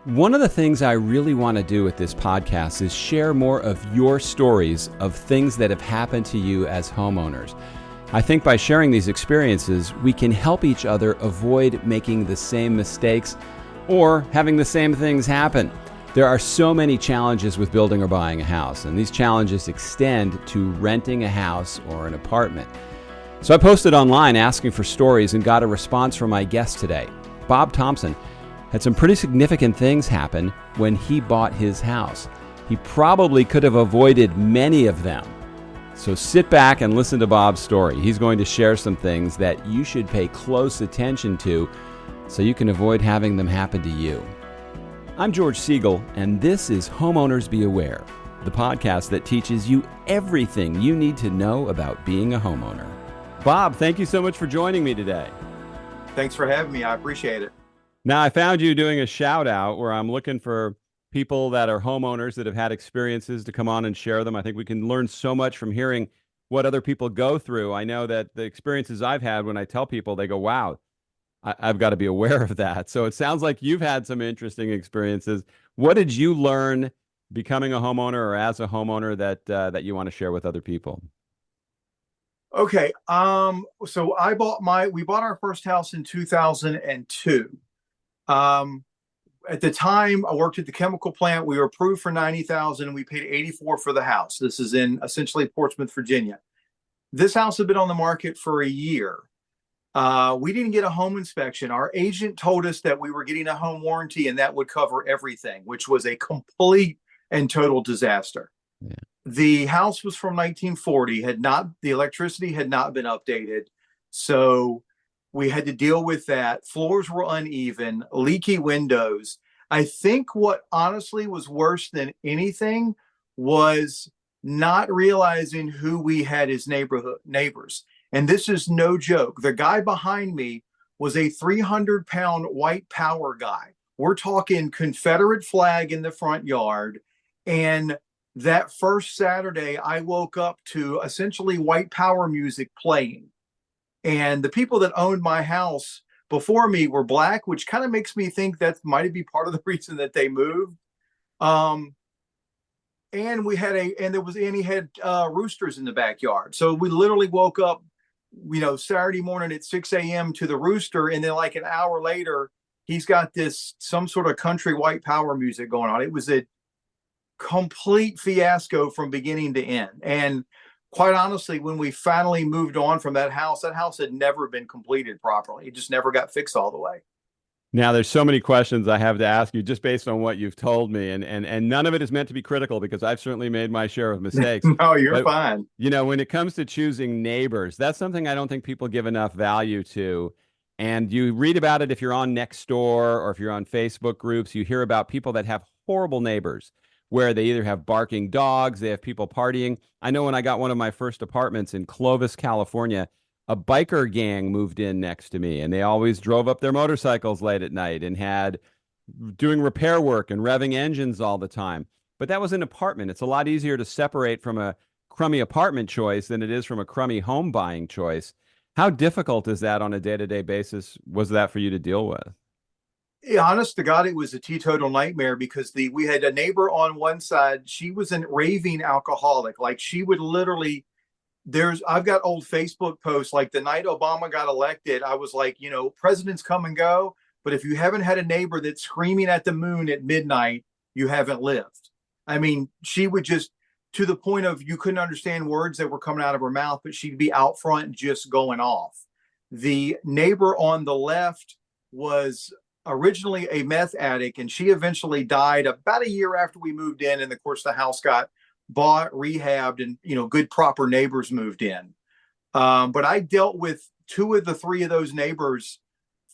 One of the things I really want to do with this podcast is share more of your stories of things that have happened to you as homeowners. I think by sharing these experiences, we can help each other avoid making the same mistakes or having the same things happen. There are so many challenges with building or buying a house, and these challenges extend to renting a house or an apartment. So I posted online asking for stories and got a response from my guest today. Bob Thompson had some pretty significant things happen when he bought his house. He probably could have avoided many of them. So sit back and listen to Bob's story. He's going to share some things that you should pay close attention to so you can avoid having them happen to you. I'm George Siegel, and this is Homeowners Be Aware, the podcast that teaches you everything you need to know about being a homeowner. Bob, thank you so much for joining me today. Thanks for having me. I appreciate it. Now, I found you doing a shout out where I'm looking for people that are homeowners that have had experiences to come on and share them. I think we can learn so much from hearing what other people go through. I know that the experiences I've had, when I tell people, they go, wow, I've got to be aware of that. So it sounds like you've had some interesting experiences. What did you learn becoming a homeowner or as a homeowner that you want to share with other people? Okay. So we bought our first house in 2002. At the time, I worked at the chemical plant. We were approved for $90,000 and we paid $84,000 for the house. This is in essentially Portsmouth, Virginia. This house had been on the market for a year. We didn't get a home inspection. Our agent told us that we were getting a home warranty and that would cover everything, which was a complete and total disaster. Yeah. The house was from 1940, the electricity had not been updated. So we had to deal with that. Floors were uneven, leaky windows. I think what honestly was worse than anything was not realizing who we had as neighbors. And this is no joke. The guy behind me was a 300-pound white power guy. We're talking Confederate flag in the front yard. And that first Saturday, I woke up to essentially white power music playing. And the people that owned my house before me were black, which kind of makes me think that might be part of the reason that they moved. And he had roosters in the backyard. So we literally woke up, Saturday morning at 6 a.m. to the rooster. And then like an hour later, he's got some sort of country white power music going on. It was a complete fiasco from beginning to end. And quite honestly, when we finally moved on from that house had never been completed properly. It just never got fixed all the way. Now, there's so many questions I have to ask you just based on what you've told me. And none of it is meant to be critical because I've certainly made my share of mistakes. No, you're fine. When it comes to choosing neighbors, that's something I don't think people give enough value to. And you read about it if you're on Nextdoor or if you're on Facebook groups, you hear about people that have horrible neighbors, where they either have barking dogs, they have people partying. I know when I got one of my first apartments in Clovis, California, a biker gang moved in next to me, and they always drove up their motorcycles late at night and had doing repair work and revving engines all the time. But that was an apartment. It's a lot easier to separate from a crummy apartment choice than it is from a crummy home buying choice. How difficult is that on a day-to-day basis? Was that for you to deal with? Yeah, honest to God, it was a teetotal nightmare because we had a neighbor on one side. She was a raving alcoholic. Like she would literally, I've got old Facebook posts, like the night Obama got elected, I was like, presidents come and go, but if you haven't had a neighbor that's screaming at the moon at midnight, you haven't lived. I mean, she would just, to the point of you couldn't understand words that were coming out of her mouth, but she'd be out front just going off. The neighbor on the left was originally a meth addict, and she eventually died about a year after we moved in. And of course, the house got bought, rehabbed, and good proper neighbors moved in. But I dealt with 2 of the 3 of those neighbors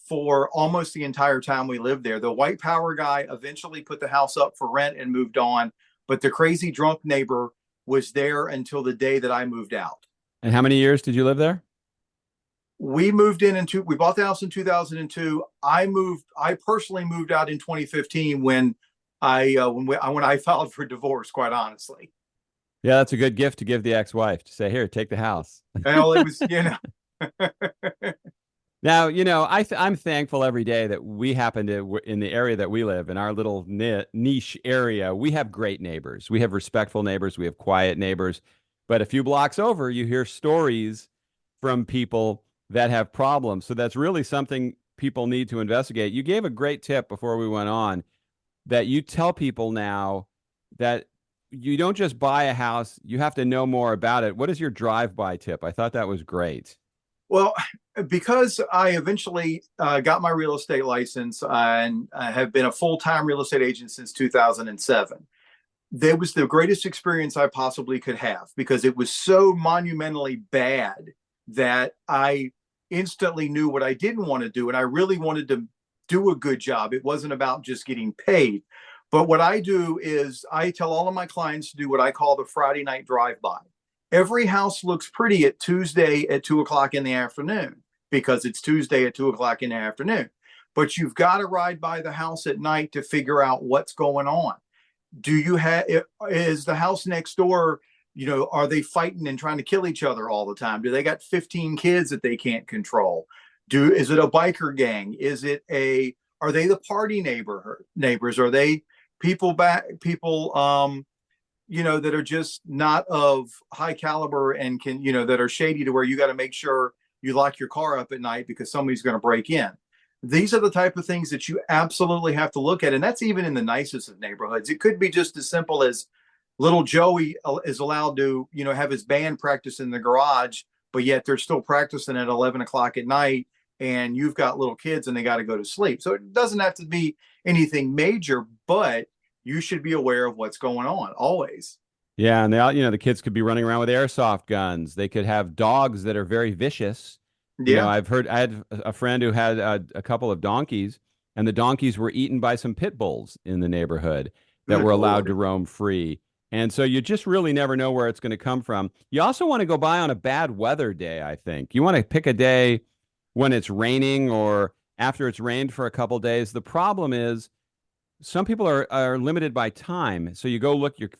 for almost the entire time we lived there. The white power guy eventually put the house up for rent and moved on, but the crazy drunk neighbor was there until the day that I moved out. And how many years did you live there? We bought the house in 2002. I personally moved out in 2015 when I filed for divorce, quite honestly. Yeah, that's a good gift to give the ex-wife, to say, here, take the house. Well, it was, Now, I'm thankful every day that we happen to, in the area that we live, in our little niche area, we have great neighbors. We have respectful neighbors. We have quiet neighbors. But a few blocks over, you hear stories from people that have problems. So that's really something people need to investigate. You gave a great tip before we went on that you tell people now that you don't just buy a house, you have to know more about it. What is your drive-by tip? I thought that was great. Well, because I eventually got my real estate license and I have been a full-time real estate agent since 2007. That was the greatest experience I possibly could have because it was so monumentally bad that I instantly knew what I didn't want to do. And I really wanted to do a good job. It wasn't about just getting paid. But what I do is I tell all of my clients to do what I call the Friday night drive-by. Every house looks pretty at Tuesday at 2 o'clock in the afternoon because it's Tuesday at 2 o'clock in the afternoon. But you've got to ride by the house at night to figure out what's going on. Do you have, is the house next door, are they fighting and trying to kill each other all the time? Do they got 15 kids that they can't control? Is it a biker gang? Are they the party neighbors? Are they people that are just not of high caliber and can, that are shady to where you got to make sure you lock your car up at night because somebody's going to break in. These are the type of things that you absolutely have to look at. And that's even in the nicest of neighborhoods. It could be just as simple as little Joey is allowed to, have his band practice in the garage, but yet they're still practicing at 11 o'clock at night. And you've got little kids and they got to go to sleep. So it doesn't have to be anything major, but you should be aware of what's going on always. Yeah, and the kids could be running around with airsoft guns. They could have dogs that are very vicious. Yeah. I had a friend who had a couple of donkeys, and the donkeys were eaten by some pit bulls in the neighborhood that Good were allowed Lord. to roam free. And so you just really never know where it's going to come from. You also want to go by on a bad weather day, I think. You want to pick a day when it's raining or after it's rained for a couple days. The problem is some people are limited by time. So you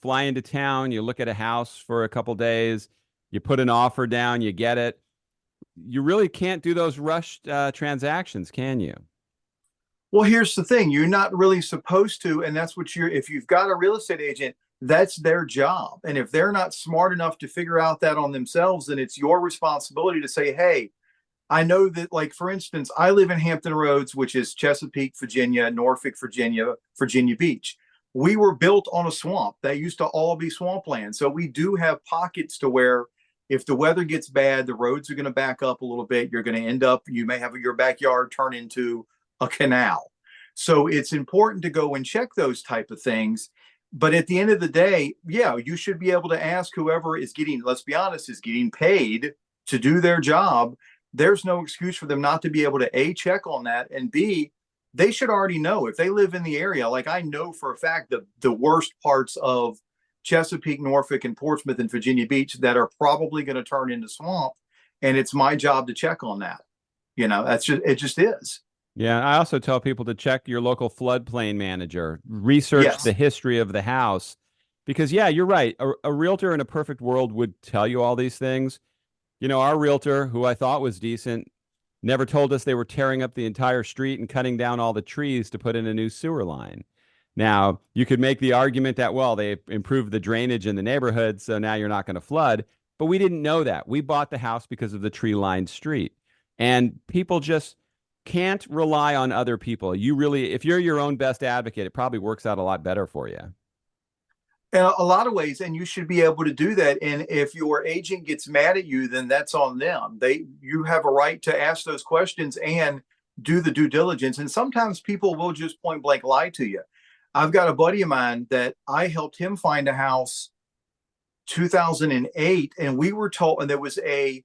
fly into town, you look at a house for a couple days, you put an offer down, you get it. You really can't do those rushed transactions, can you? Well, here's the thing. You're not really supposed to. And that's if you've got a real estate agent, that's their job. And if they're not smart enough to figure out that on themselves, then it's your responsibility to say, hey, I know that, like, for instance, I live in Hampton Roads, which is Chesapeake, Virginia, Norfolk, Virginia, Virginia Beach. We were built on a swamp. That used to all be swampland. So we do have pockets to where if the weather gets bad, the roads are going to back up a little bit. You're going to end up, you may have your backyard turn into a canal. So it's important to go and check those type of things. But at the end of the day, yeah, you should be able to ask whoever is getting, let's be honest, is getting paid to do their job. There's no excuse for them not to be able to A, check on that, and B, they should already know if they live in the area. Like, I know for a fact that the worst parts of Chesapeake, Norfolk, and Portsmouth and Virginia Beach that are probably going to turn into swamp. And it's my job to check on that. It just is. Yeah, I also tell people to check your local floodplain manager, research Yes. the history of the house. Because, yeah, you're right. A realtor in a perfect world would tell you all these things. Our realtor, who I thought was decent, never told us they were tearing up the entire street and cutting down all the trees to put in a new sewer line. Now, you could make the argument that, well, they improved the drainage in the neighborhood, so now you're not going to flood. But we didn't know that. We bought the house because of the tree-lined street. And people just can't rely on other people. If you're your own best advocate, it probably works out a lot better for you. In a lot of ways, and you should be able to do that. And if your agent gets mad at you, then that's on them. You have a right to ask those questions and do the due diligence. And sometimes people will just point blank lie to you. I've got a buddy of mine that I helped him find a house 2008, and we were told, and there was a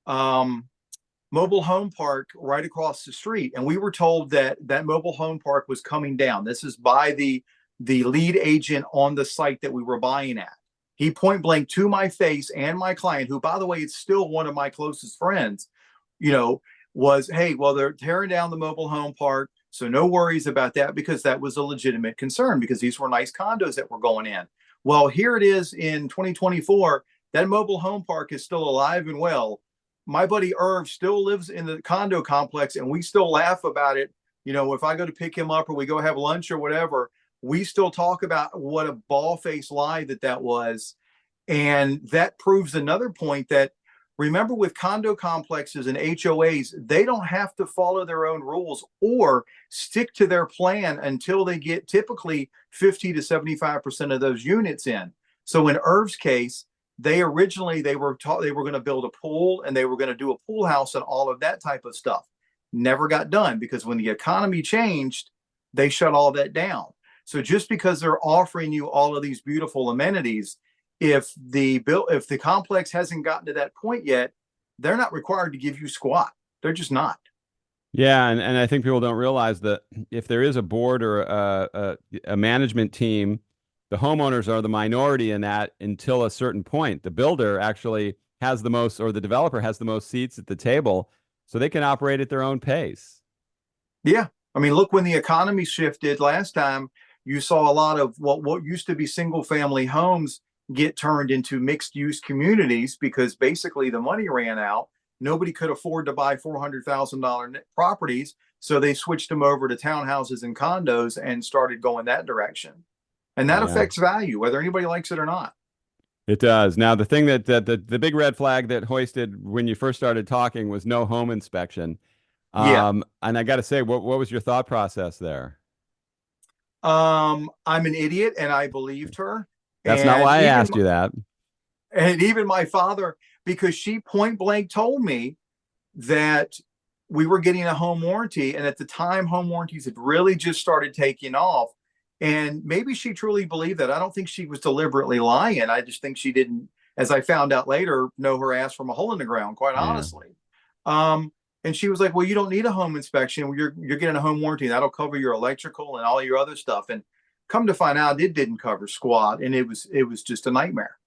mobile home park right across the street, and we were told that that mobile home park was coming down. This is by the lead agent on the site that we were buying at. He point blank to my face and my client, who, by the way, is still one of my closest friends, was, hey, well, they're tearing down the mobile home park. So no worries about that, because that was a legitimate concern, because these were nice condos that were going in. Well, here it is in 2024. That mobile home park is still alive and well. my buddy Irv still lives in the condo complex, and we still laugh about it. If I go to pick him up or we go have lunch or whatever, we still talk about what a ball faced lie that was. And that proves another point that, remember, with condo complexes and HOAs, they don't have to follow their own rules or stick to their plan until they get typically 50 to 75% of those units in. So in Irv's case, they originally they were taught they were going to build a pool and they were going to do a pool house and all of that type of stuff. Never got done because when the economy changed, they shut all that down. So just because they're offering you all of these beautiful amenities, if the complex hasn't gotten to that point yet, they're not required to give you squat. They're just not. Yeah, and I think people don't realize that if there is a board or a management team, the homeowners are the minority in that until a certain point. The builder actually has the most, or the developer has the most seats at the table, so they can operate at their own pace. Yeah. I mean, look, when the economy shifted last time, you saw a lot of what used to be single family homes get turned into mixed use communities because basically the money ran out. Nobody could afford to buy $400,000 properties. So they switched them over to townhouses and condos and started going that direction. And that Yeah, affects value, whether anybody likes it or not. it does. Now, the thing that the big red flag that hoisted when you first started talking was no home inspection. Yeah. And I got to say, what was your thought process there? I'm an idiot and I believed her. That's not And why I even asked you that. and even my father, because she point blank told me that we were getting a home warranty. And at the time, home warranties had really just started taking off. And maybe she truly believed that. I don't think she was deliberately lying. I just think she didn't, as I found out later, know her ass from a hole in the ground, quite Yeah. honestly. And she was like, well, you don't need a home inspection. You're getting a home warranty. That'll cover your electrical and all your other stuff. And come to find out, it didn't cover squat. And it was just a nightmare.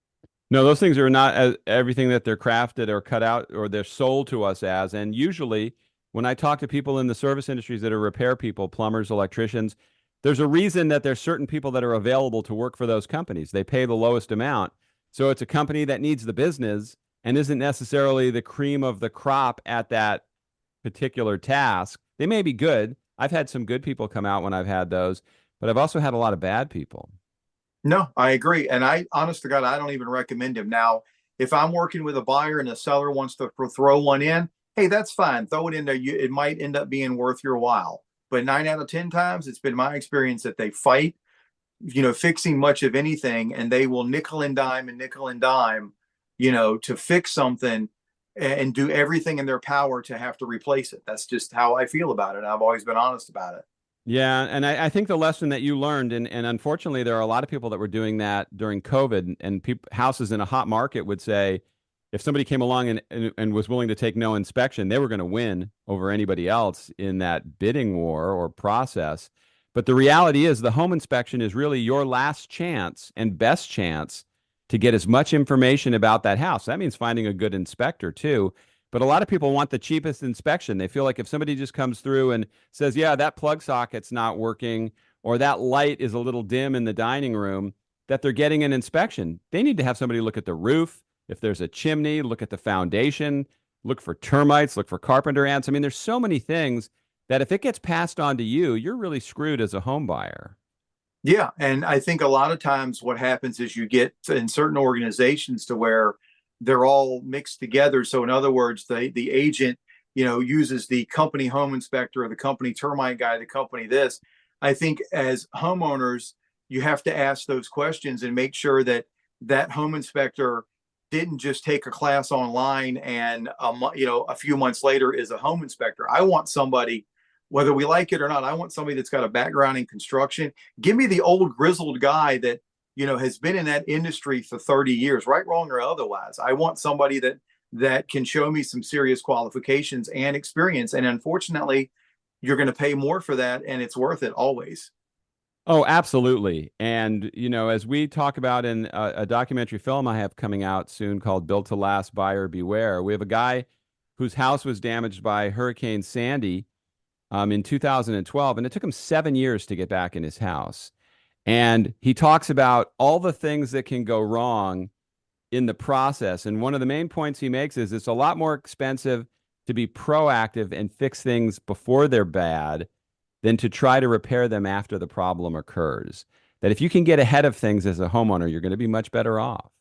No, those things are not everything that they're crafted or cut out or they're sold to us as. And usually, when I talk to people in the service industries that are repair people, plumbers, electricians, there's a reason that there's certain people that are available to work for those companies. They pay the lowest amount. So it's a company that needs the business and isn't necessarily the cream of the crop at that particular task. They may be good. I've had some good people come out when I've had those, but I've also had a lot of bad people. No, I agree. And I, honest to God, I don't even recommend him. Now, if I'm working with a buyer and the seller wants to throw one in, hey, that's fine. Throw it in there. It might end up being worth your while. But 9 out of 10 times, it's been my experience that they fight, fixing much of anything, and they will nickel and dime, to fix something and do everything in their power to have to replace it. That's just how I feel about it. I've always been honest about it. Yeah, and I think the lesson that you learned, and unfortunately, there are a lot of people that were doing that during COVID, and houses in a hot market would say, if somebody came along and was willing to take no inspection, they were going to win over anybody else in that bidding war or process. But the reality is, the home inspection is really your last chance and best chance to get as much information about that house. That means finding a good inspector too. But a lot of people want the cheapest inspection. They feel like if somebody just comes through and says, yeah, that plug socket's not working, or that light is a little dim in the dining room, that they're getting an inspection. They need to have somebody look at the roof. If there's a chimney, look at the foundation, look for termites, look for carpenter ants. I mean, there's so many things that if it gets passed on to you, you're really screwed as a home buyer. Yeah. And I think a lot of times what happens is you get in certain organizations to where they're all mixed together. So in other words, the agent, uses the company home inspector or the company termite guy, the company this. I think as homeowners, you have to ask those questions and make sure that that home inspector didn't just take a class online and a few months later is a home inspector. I want somebody, whether we like it or not, I want somebody that's got a background in construction. Give me the old grizzled guy that has been in that industry for 30 years, right, wrong, or otherwise. I want somebody that can show me some serious qualifications and experience. And unfortunately, you're going to pay more for that, and it's worth it always. Oh, absolutely. And, as we talk about in a documentary film I have coming out soon called Built to Last, Buyer Beware, we have a guy whose house was damaged by Hurricane Sandy in 2012, and it took him 7 years to get back in his house. And he talks about all the things that can go wrong in the process. And one of the main points he makes is it's a lot more expensive to be proactive and fix things before they're bad than to try to repair them after the problem occurs. That if you can get ahead of things as a homeowner, you're going to be much better off.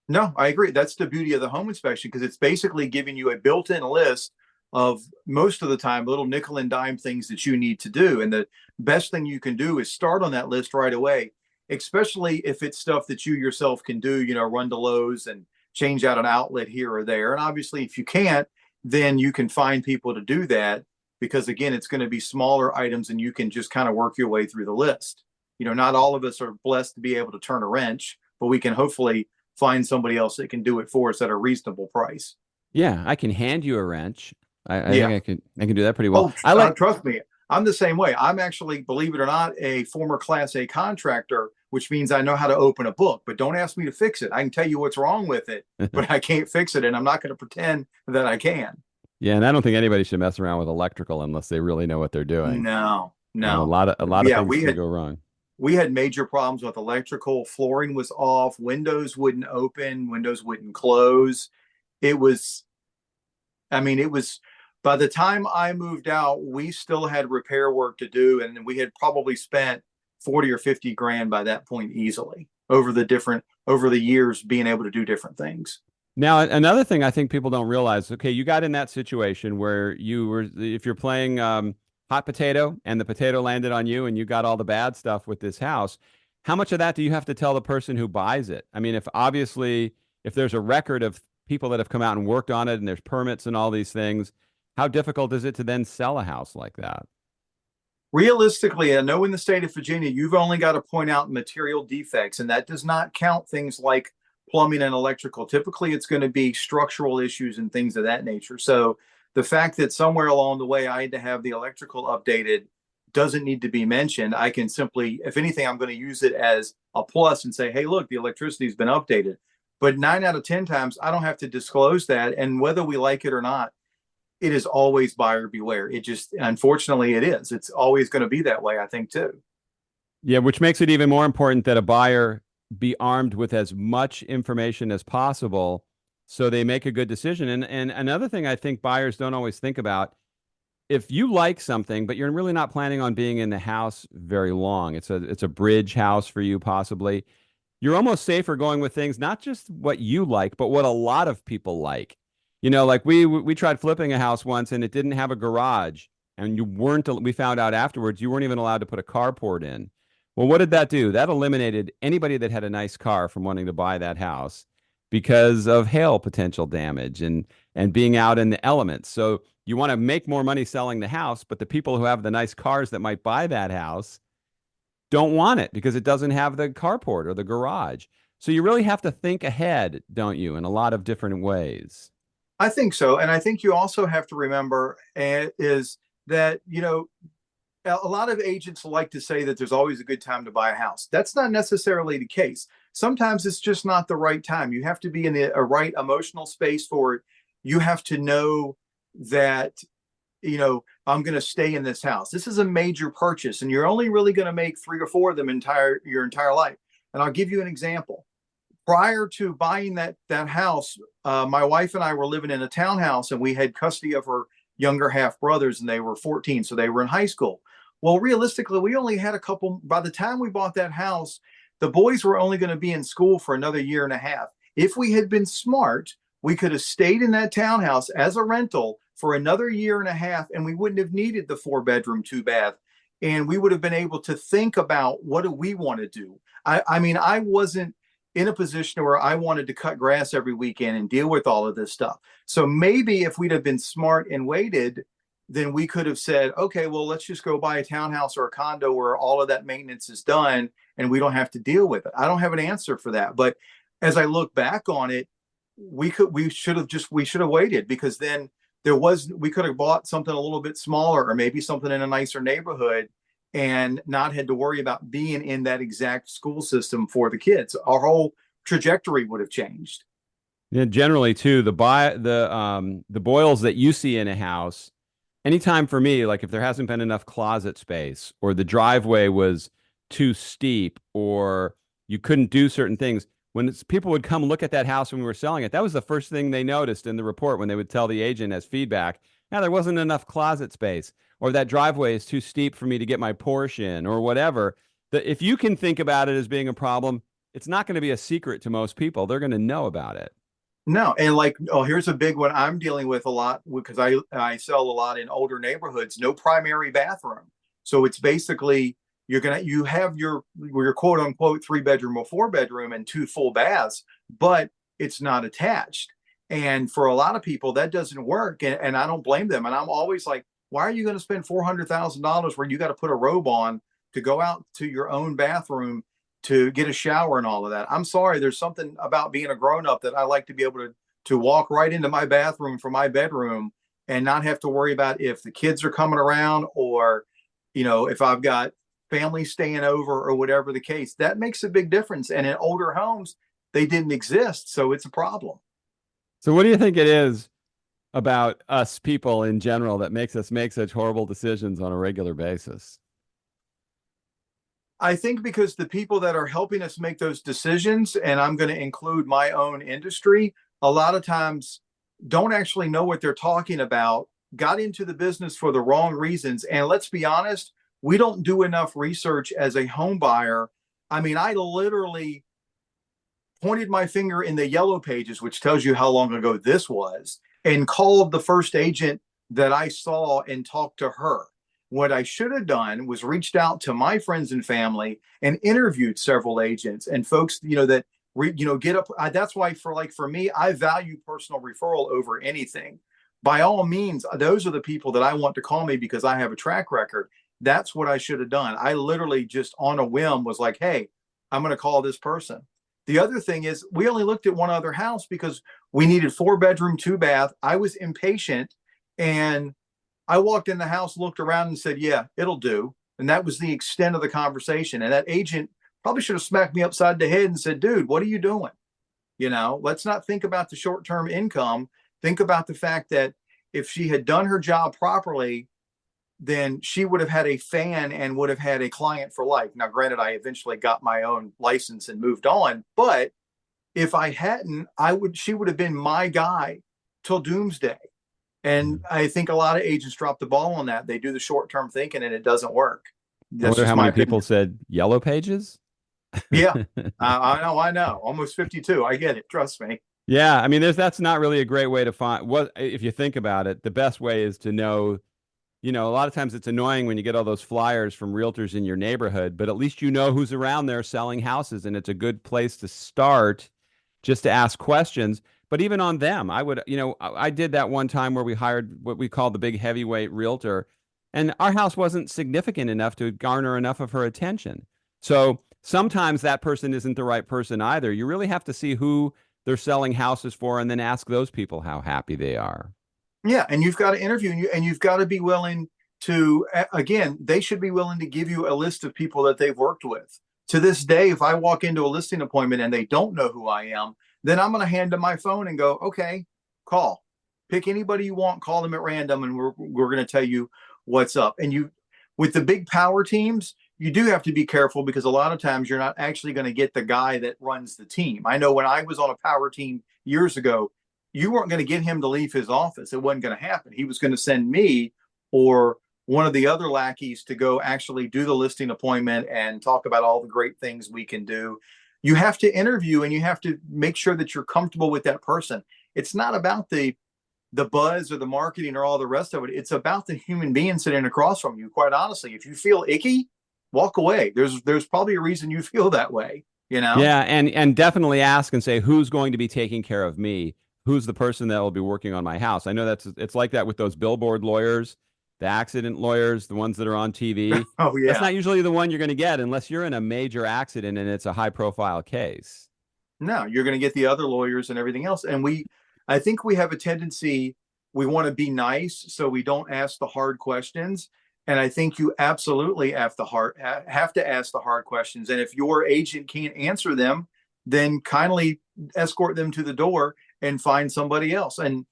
No, I agree. That's the beauty of the home inspection because it's basically giving you a built-in list of most of the time little nickel and dime things that you need to do. And the best thing you can do is start on that list right away, especially if it's stuff that you yourself can do, run to Lowe's and change out an outlet here or there. And obviously, if you can't, then you can find people to do that because, again, it's going to be smaller items and you can just kind of work your way through the list. Not all of us are blessed to be able to turn a wrench, but we can hopefully find somebody else that can do it for us at a reasonable price. Yeah, I can hand you a wrench. I Yeah. think I can do that pretty well. Oh, I like trust me, I'm the same way. I'm actually, believe it or not, a former Class A contractor, which means I know how to open a book, but don't ask me to fix it. I can tell you what's wrong with it, but I can't fix it, and I'm not going to pretend that I can. Yeah, and I don't think anybody should mess around with electrical unless they really know what they're doing. No, A no. lot of Yeah, things can go wrong. we had major problems with electrical. Flooring was off, windows wouldn't open, windows wouldn't close. It was, it was, by the time I moved out, we still had repair work to do, and we had probably spent 40 or 50 grand by that point easily over the years being able to do different things. Now, another thing I think people don't realize, okay, you got in that situation where if you're playing hot potato and the potato landed on you and you got all the bad stuff with this house, how much of that do you have to tell the person who buys it? I mean, if there's a record of people that have come out and worked on it and there's permits and all these things, how difficult is it to then sell a house like that? Realistically, I know in the state of Virginia, you've only got to point out material defects, and that does not count things like plumbing and electrical. Typically, it's going to be structural issues and things of that nature. So the fact that somewhere along the way I had to have the electrical updated doesn't need to be mentioned. I can simply, if anything, I'm going to use it as a plus and say, hey, look, the electricity's been updated. But 9 out of 10 times, I don't have to disclose that. And whether we like it or not, it is always buyer beware. It just, unfortunately, it is. It's always going to be that way, I think, too. Yeah, which makes it even more important that a buyer be armed with as much information as possible so they make a good decision. And another thing I think buyers don't always think about, if you like something, but you're really not planning on being in the house very long, it's a bridge house for you possibly, you're almost safer going with things, not just what you like, but what a lot of people like. Like we tried flipping a house once and it didn't have a garage and we found out afterwards you weren't even allowed to put a carport in. Well, what did that do? That eliminated anybody that had a nice car from wanting to buy that house because of hail potential damage and being out in the elements. So you want to make more money selling the house, but the people who have the nice cars that might buy that house don't want it because it doesn't have the carport or the garage. So you really have to think ahead, don't you, in a lot of different ways. I think so. And I think you also have to remember is that, a lot of agents like to say that there's always a good time to buy a house. That's not necessarily the case. Sometimes it's just not the right time. You have to be in a right emotional space for it. You have to know that, I'm going to stay in this house. This is a major purchase, and you're only really going to make 3 or 4 of them your entire life. And I'll give you an example. Prior to buying that house, my wife and I were living in a townhouse, and we had custody of her younger half brothers, and they were 14, so they were in high school. Well, realistically, we only had a couple. By the time we bought that house, the boys were only going to be in school for another year and a half. If we had been smart, we could have stayed in that townhouse as a rental for another year and a half, and we wouldn't have needed the 4-bedroom, 2-bath. And we would have been able to think about, what do we want to do? I wasn't in a position where I wanted to cut grass every weekend and deal with all of this stuff. So maybe if we'd have been smart and waited, then we could have said, okay, well, let's just go buy a townhouse or a condo where all of that maintenance is done and we don't have to deal with it. I don't have an answer for that. But as I look back on it, we should have waited, because then we could have bought something a little bit smaller or maybe something in a nicer neighborhood and not had to worry about being in that exact school system for the kids. Our whole trajectory would have changed. Yeah, generally too, the boils that you see in a house, anytime for me, like if there hasn't been enough closet space or the driveway was too steep or you couldn't do certain things, people would come look at that house when we were selling it, that was the first thing they noticed in the report when they would tell the agent as feedback. Now, there wasn't enough closet space, or that driveway is too steep for me to get my Porsche in, or whatever. If you can think about it as being a problem, it's not going to be a secret to most people. They're going to know about it. No, and like, oh, here's a big one I'm dealing with a lot because I sell a lot in older neighborhoods. No primary bathroom, so it's basically you have your quote unquote 3 bedroom or 4 bedroom and 2 full baths, but it's not attached. And for a lot of people, that doesn't work, and I don't blame them. And I'm always like, why are you going to spend $400,000 where you got to put a robe on to go out to your own bathroom to get a shower and all of that? I'm sorry, there's something about being a grown up that I like to be able to walk right into my bathroom from my bedroom and not have to worry about if the kids are coming around, or if I've got family staying over or whatever the case. That makes a big difference. And in older homes, they didn't exist, so it's a problem. So what do you think it is about us people in general that makes us make such horrible decisions on a regular basis? I think because the people that are helping us make those decisions, and I'm going to include my own industry, a lot of times don't actually know what they're talking about, got into the business for the wrong reasons. And let's be honest, we don't do enough research as a home buyer. I mean, I literally pointed my finger in the yellow pages, which tells you how long ago this was, and called the first agent that I saw and talked to her. What I should have done was reached out to my friends and family and interviewed several agents and folks, that get up. That's why for me, I value personal referral over anything. By all means, those are the people that I want to call me because I have a track record. That's what I should have done. I literally just on a whim was like, hey, I'm going to call this person. The other thing is we only looked at one other house because we needed 4 bedroom, 2 bath. I was impatient, and I walked in the house, looked around and said, yeah, it'll do. And that was the extent of the conversation. And that agent probably should have smacked me upside the head and said, dude, what are you doing? Let's not think about the short-term income. Think about the fact that if she had done her job properly, then she would have had a fan and would have had a client for life. Now, granted, I eventually got my own license and moved on, but if I hadn't, she would have been my guy till doomsday. And I think a lot of agents drop the ball on that. They do the short-term thinking and it doesn't work. I wonder how many people said yellow pages. Yeah, I know. Almost 52. I get it. Trust me. Yeah. I mean, that's not really a great way to find what, if you think about it, the best way is to know. A lot of times it's annoying when you get all those flyers from realtors in your neighborhood, but at least you know who's around there selling houses, and it's a good place to start just to ask questions. But even on them, I did that one time where we hired what we call the big heavyweight realtor, and our house wasn't significant enough to garner enough of her attention. So sometimes that person isn't the right person either. You really have to see who they're selling houses for and then ask those people how happy they are. Yeah, and you've got to interview, and you've got to be willing to, again, they should be willing to give you a list of people that they've worked with. To this day, if I walk into a listing appointment and they don't know who I am, then I'm going to hand them my phone and go, okay, call. Pick anybody you want, call them at random, and we're going to tell you what's up. And with the big power teams, you do have to be careful because a lot of times you're not actually going to get the guy that runs the team. I know when I was on a power team years ago, you weren't going to get him to leave his office. It wasn't going to happen. He was going to send me or one of the other lackeys to go actually do the listing appointment and talk about all the great things we can do. You have to interview and you have to make sure that you're comfortable with that person. It's not about the buzz or the marketing or all the rest of it. It's about the human being sitting across from you. Quite honestly, if you feel icky, walk away. There's probably a reason you feel that way, Yeah, and definitely ask and say, who's going to be taking care of me? Who's the person that will be working on my house? I know it's like that with those billboard lawyers, the accident lawyers, the ones that are on TV. Oh, yeah. That's not usually the one you're going to get unless you're in a major accident and it's a high profile case. No, you're going to get the other lawyers and everything else. And I think we have a tendency, we want to be nice, so we don't ask the hard questions. And I think you absolutely have to ask the hard questions. And if your agent can't answer them, then kindly escort them to the door and find somebody else. And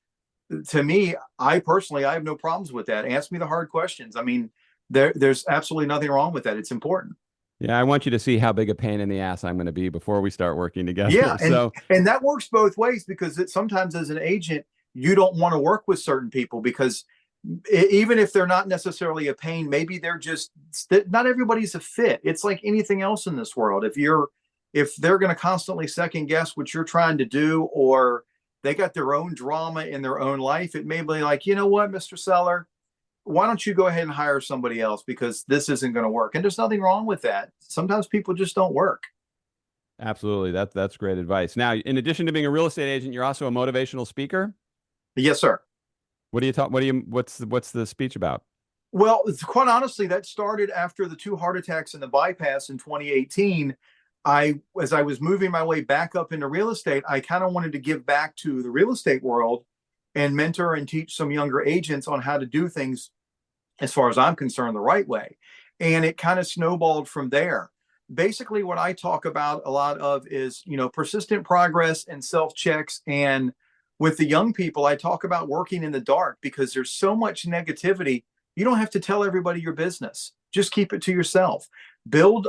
to me, I have no problems with that. Ask me the hard questions. I mean, there's absolutely nothing wrong with that. It's important. Yeah, I want you to see how big a pain in the ass I'm going to be before we start working Yeah, together. and So, and that works both ways because sometimes as an agent, you don't want to work with certain people because even if they're not necessarily a pain, maybe they're just not everybody's a fit. It's like anything else in this world. If they're going to constantly second guess what you're trying to do, or they got their own drama in their own life, it may be like, you know what, Mr. Seller, why don't you go ahead and hire somebody else because this isn't going to work. And there's nothing wrong with that. Sometimes people just don't work. absolutely, that's great advice. Now, in addition to being a real estate agent, you're also a motivational speaker. Yes, sir. What do you talk? What do you? What's the speech about? Well, quite honestly, that started after the two heart attacks and the bypass in 2018. As I was moving my way back up into real estate, I kind of wanted to give back to the real estate world and mentor and teach some younger agents on how to do things, as far as I'm concerned, the right way. And it kind of snowballed from there. Basically, what I talk about a lot of is, persistent progress and self checks. And with the young people, I talk about working in the dark because there's so much negativity. You don't have to tell everybody your business. Just keep it to yourself. Do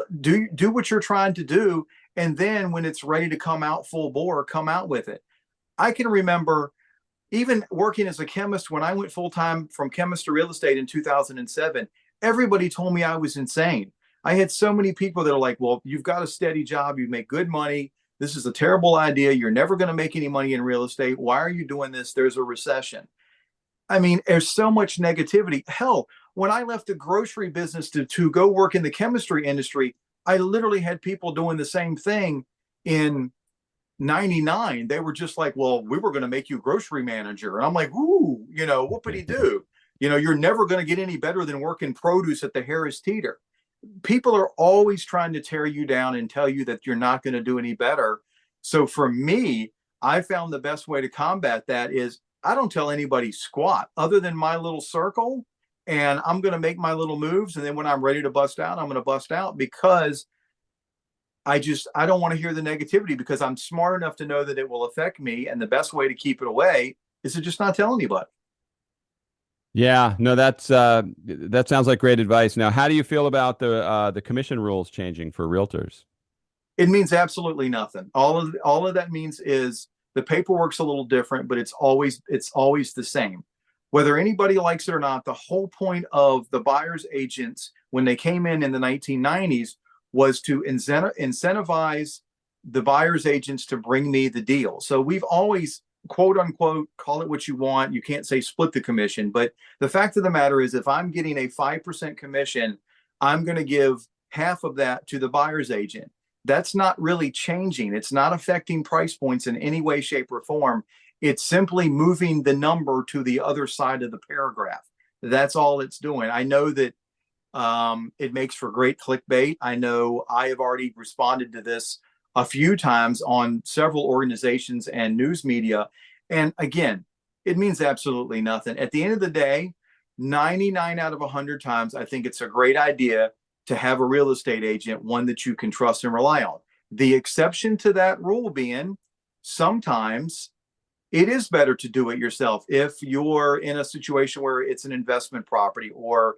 what you're trying to do. And then when it's ready to come out full bore, come out with it. I can remember even working as a chemist when I went full time from chemist to real estate in 2007, everybody told me I was insane. I had so many people that are like, well, you've got a steady job, you make good money. This is a terrible idea. You're never going to make any money in real estate. Why are you doing this? There's a recession. I mean, there's so much negativity. Hell, when I left the grocery business to go work in the chemistry industry, I literally had people doing the same thing in 99. They were just like, well, we were going to make you grocery manager. And I'm like, ooh, whoopity do. You're never going to get any better than working produce at the Harris Teeter. People are always trying to tear you down and tell you that you're not going to do any better. So for me, I found the best way to combat that is I don't tell anybody squat other than my little circle. And I'm going to make my little moves. And then when I'm ready to bust out, I'm going to bust out because I don't want to hear the negativity because I'm smart enough to know that it will affect me. And the best way to keep it away is to just not tell anybody. Yeah, no, that sounds like great advice. Now, how do you feel about the commission rules changing for realtors? It means absolutely nothing. All of that means is the paperwork's a little different, but it's always the same. Whether anybody likes it or not, the whole point of the buyer's agents when they came in the 1990s was to incentivize the buyer's agents to bring me the deal. So we've always, quote unquote, call it what you want. You can't say split the commission, but the fact of the matter is if I'm getting a 5% commission, I'm going to give half of that to the buyer's agent. That's not really changing. It's not affecting price points in any way, shape, or form. It's simply moving the number to the other side of the paragraph. That's all it's doing. I know that it makes for great clickbait. I know I have already responded to this a few times on several organizations and news media. And again, it means absolutely nothing. At the end of the day, 99 out of 100 times, I think it's a great idea to have a real estate agent, one that you can trust and rely on. The exception to that rule being sometimes it is better to do it yourself if you're in a situation where it's an investment property or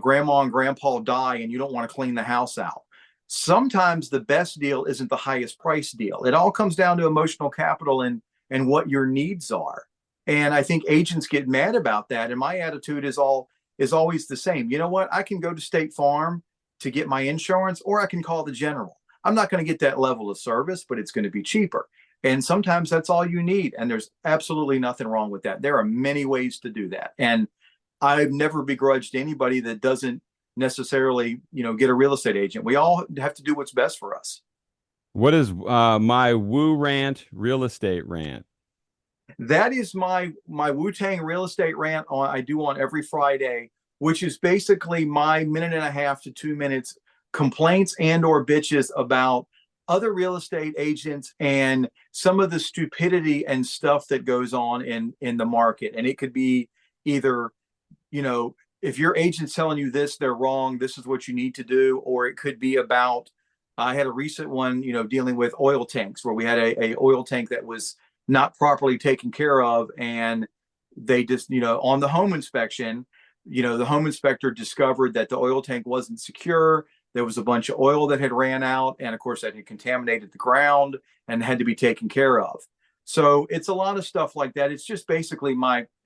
grandma and grandpa die and you don't want to clean the house out. Sometimes the best deal isn't the highest price deal. It all comes down to emotional capital and what your needs are. And I think agents get mad about that. And my attitude is always the same. You know what? I can go to State Farm to get my insurance, or I can call the general. I'm not going to get that level of service, but it's going to be cheaper. And sometimes that's all you need. And there's absolutely nothing wrong with that. There are many ways to do that. And I've never begrudged anybody that doesn't necessarily, get a real estate agent. We all have to do what's best for us. What is my Woo Rant real estate rant? That is my Wu-Tang real estate rant I do on every Friday, which is basically my minute and a half to 2 minutes complaints and or bitches about other real estate agents and some of the stupidity and stuff that goes on in the market. And it could be either, if your agent's telling you this, they're wrong, this is what you need to do. Or it could be about, I had a recent one, dealing with oil tanks where we had a oil tank that was not properly taken care of. And they just, on the home inspection, the home inspector discovered that the oil tank wasn't secure. There was a bunch of oil that had ran out, and of course that had contaminated the ground and had to be taken care of. So it's a lot of stuff like that. It's just basically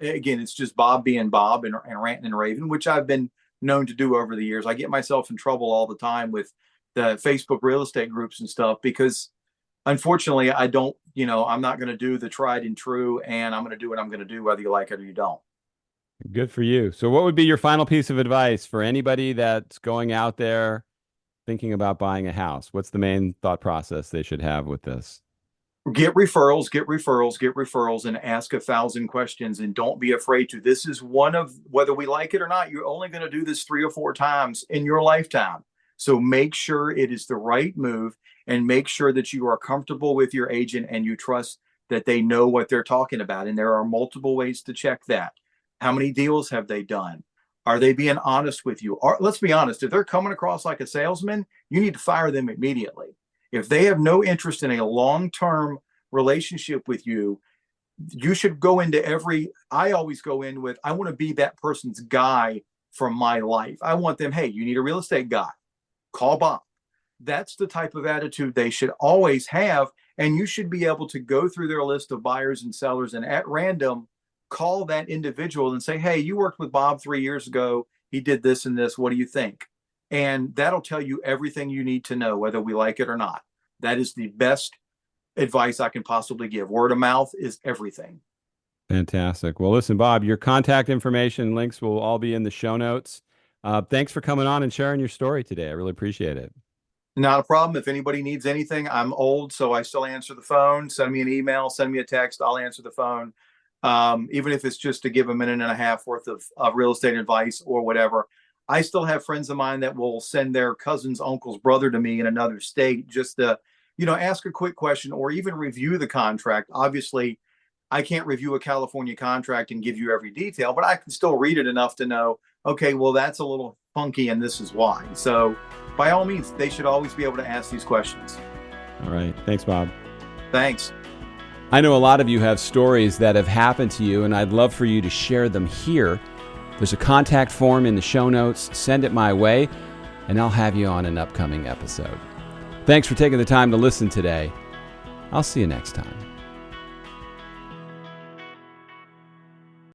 it's just Bob being Bob and ranting and raving, which I've been known to do over the years. I get myself in trouble all the time with the Facebook real estate groups and stuff because unfortunately I don't, I'm not going to do the tried and true, and I'm going to do what I'm going to do, whether you like it or you don't. Good for you. So what would be your final piece of advice for anybody that's going out there thinking about buying a house? What's the main thought process they should have with this? Get referrals, get referrals, get referrals, and ask 1,000 questions, and don't be afraid to. This is one of, whether we like it or not, you're only going to do this 3 or 4 times in your lifetime. So make sure it is the right move, and make sure that you are comfortable with your agent and you trust that they know what they're talking about. And there are multiple ways to check that. How many deals have they done? Are they being honest with you? Or let's be honest, if they're coming across like a salesman, you need to fire them immediately. If they have no interest in a long-term relationship with you, you should go into I always go in with, I want to be that person's guy from my life. I want them, hey, you need a real estate guy, call Bob. That's the type of attitude they should always have. And you should be able to go through their list of buyers and sellers and at random call that individual and say, hey, you worked with Bob 3 years ago. He did this and this. What do you think? And that'll tell you everything you need to know, whether we like it or not. That is the best advice I can possibly give. Word of mouth is everything. Fantastic. Well, listen, Bob, your contact information links will all be in the show notes. Thanks for coming on and sharing your story today. I really appreciate it. Not a problem. If anybody needs anything, I'm old, so I still answer the phone. Send me an email, send me a text. I'll answer the phone. Even if it's just to give a minute and a half worth of real estate advice or whatever. I still have friends of mine that will send their cousin's uncle's brother to me in another state just to, ask a quick question or even review the contract. Obviously, I can't review a California contract and give you every detail, but I can still read it enough to know, okay, well, that's a little funky and this is why. So by all means, they should always be able to ask these questions. All right. Thanks, Bob. Thanks. I know a lot of you have stories that have happened to you, and I'd love for you to share them here. There's a contact form in the show notes. Send it my way, and I'll have you on an upcoming episode. Thanks for taking the time to listen today. I'll see you next time.